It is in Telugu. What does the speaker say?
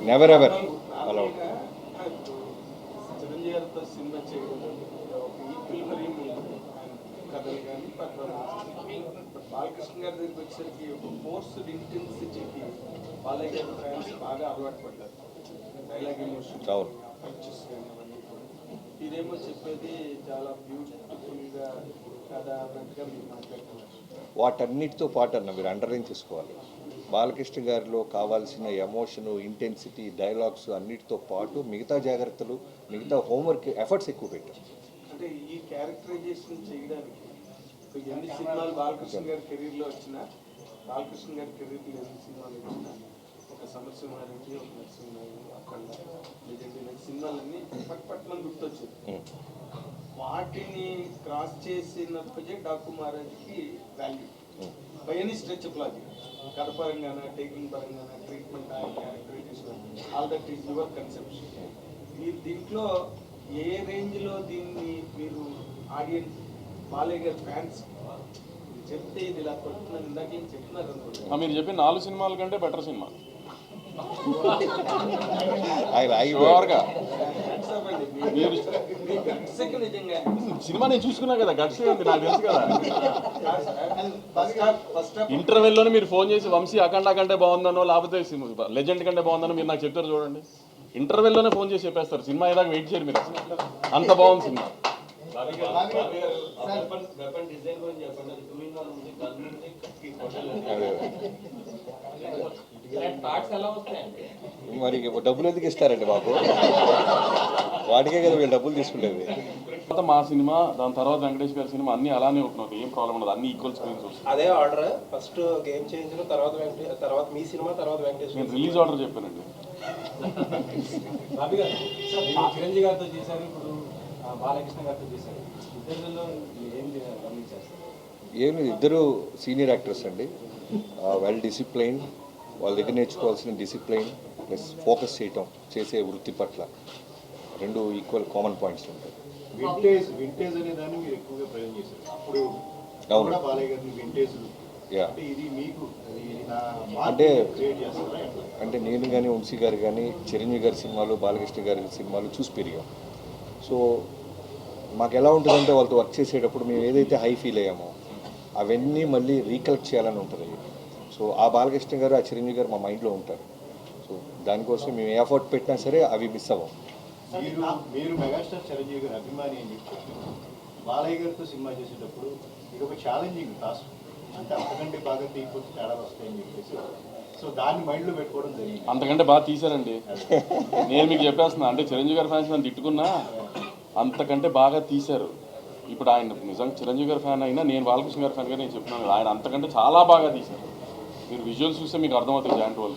నెవర్ ఎవర్ అలా చిరంజీవి గారితో సినిమా చేయడం ఈక్వల్ మరి కథలు కానీ బాలకృష్ణ గారి దగ్గరికి వచ్చేసరికి ఒక ఫోర్స్డ్ ఇంటెన్సిటీకి బాలయ్య గారి ఫ్యాన్స్ బాగా అలవాటు పడ్డారు. డైలాగ్ ఎమోషన్ పంచెస్ కానీ అవన్నీ కూడా ఇదేమో చెప్పేది చాలా బ్యూటిఫుల్గా కథ అన్నట్టుగా మీరు మాట్లాడుతున్నారు. వాటన్నిటితో పాటు అన్న మీరు అండర్లైన్ చేసుకోవాలి. బాలకృష్ణ గారిలో కావాల్సిన ఎమోషను, ఇంటెన్సిటీ, డైలాగ్స్ అన్నిటితో పాటు మిగతా జాగ్రత్తలు, మిగతా హోంవర్క్ ఎఫర్ట్స్ ఎక్కువ పెట్టారు. అంటే ఈ క్యారెక్టరైజేషన్ చేయడానికి ఎన్ని సినిమాలు బాలకృష్ణ గారి కెరీర్లో వచ్చినా, బాలకృష్ణ గారి కెరీర్లో ఎన్ని సినిమాలు వచ్చినా, ఒక సమరసింహారెడ్డి, ఒక నరసింహారెడ్డి, అఖండ, లెజెండరీ సినిమాలన్నీ పట్మని గుర్తొచ్చాయి. వాటిని క్రాస్ చేసినప్పుడే డాకు మహారాజ్కి value by any stretch of logic, కథ పరంగాన, టేకింగ్ పరంగాన, treatment, characterization, all that is your conception. మీరు దీంట్లో ఏ రేంజ్లో దీన్ని మీరు ఆడియన్స్ బాలయ్య గారి ఫ్యాన్స్ చెప్తే ఇది ఇలా కొడుతున్నారు, ఇందాక ఏం చెప్తున్నారు అనుకుంటున్నారు. మీరు చెప్పిన 4 సినిమాల కంటే బెటర్ సినిమా. సినిమా నేను చూసుకున్నా కదా, గట్స్ ఉంది నాకు తెలుసు కదా. ఇంటర్వెల్లోనే మీరు ఫోన్ చేసి వంశీ అఖండ కంటే బాగుందనో లేకపోతే లెజెండ్ కంటే బాగుందనో మీరు నాకు చెప్తారు చూడండి. ఇంటర్వెల్లోనే ఫోన్ చేసి చెప్పేస్తారు. సినిమా ఏదాకా వెయిట్ చేయరు మీరు, అంత బాగుంది సినిమా. మరి డబ్బులు ఎందుకు ఇస్తారండి మాకు? వాటికే కదా వీళ్ళు డబ్బులు తీసుకునేది. తర్వాత మా సినిమా, దాని తర్వాత వెంకటేష్ గారి సినిమా అన్ని అలానే ఉంటున్నాయి. ఏం ప్రాబ్లం ఉండదు, అన్ని ఈక్వల్ స్క్రీన్స్ వస్తాయి. అదే ఆర్డర్, ఫస్ట్ గేమ్ చేంజర్, తర్వాత మీ సినిమా, తర్వాత వెంకటేష్. నేను రిలీజ్ ఆర్డర్ చెప్పానండి. చిరంజీవి గారితో చేశారు, ఇప్పుడు బాలకృష్ణ గారితో చేశారు. ఇద్దరిలో ఏం గమనించారు? ఏం లేదు, ఇద్దరు సీనియర్ యాక్టర్స్ అండి. వెల్ డిసిప్లైన్, వాళ్ళ దగ్గర నేర్చుకోవాల్సిన డిసిప్లైన్ ప్లస్ ఫోకస్ చేయటం, చేసే వృత్తి పట్ల రెండు ఈక్వల్ కామన్ పాయింట్స్ ఉంటాయి. వింటేజ్ అనే దాన్ని మీరు ఎక్కువగా ప్రయోగం చేశారు. అప్పుడు అవును, బాలయ్య గారిని వింటేజ్ ఇది మీకు అంటే నేను కానీ వంశీ గారు కానీ చిరంజీవి గారి సినిమాలు, బాలకృష్ణ గారి సినిమాలు చూసి పెరిగాం. సో మాకు ఎలా ఉంటుందంటే వాళ్ళతో వర్క్ చేసేటప్పుడు మేము ఏదైతే హై ఫీల్ అయ్యామో అవన్నీ మళ్ళీ రీకలెక్ట్ చేయాలని ఉంటుంది. సో ఆ బాలకృష్ణ గారు, ఆ చిరంజీవి గారు మా మైండ్లో ఉంటారు. సో దానికోసం మేము ఏ ఎఫర్ట్ పెట్టినా సరే అవి మిస్ అవ్వం. మీరు మెగాస్టార్ చిరంజీవి గారి అభిమాని అని చెప్పి బాలయ్య గారితో సినిమా చేసేటప్పుడు ఇది ఒక ఛాలెంజింగ్ టాస్క్, అంటే అంతకంటే బాగా తీయకపోతే తేడాలు వస్తాయని చెప్పేసి సో దాన్ని మైండ్లో పెట్టుకోవడం జరిగింది. అంతకంటే బాగా తీశారండి. నేను మీకు చెప్పేస్తున్నా, అంటే చిరంజీవి గారి ఫ్యాన్స్ నన్ను తిట్టుకున్నా అంతకంటే బాగా తీశారు. ఇప్పుడు ఆయన నిజంగా చిరంజీవి గారి ఫ్యాన్ అయినా, నేను బాలకృష్ణ గారి ఫ్యాన్ గా నేను చెప్తున్నాను, ఆయన అంతకంటే చాలా బాగా తీశారు. మీరు విజువల్స్ చూస్తే మీకు అర్థమవుతుంది జాయింట్ వాళ్ళు.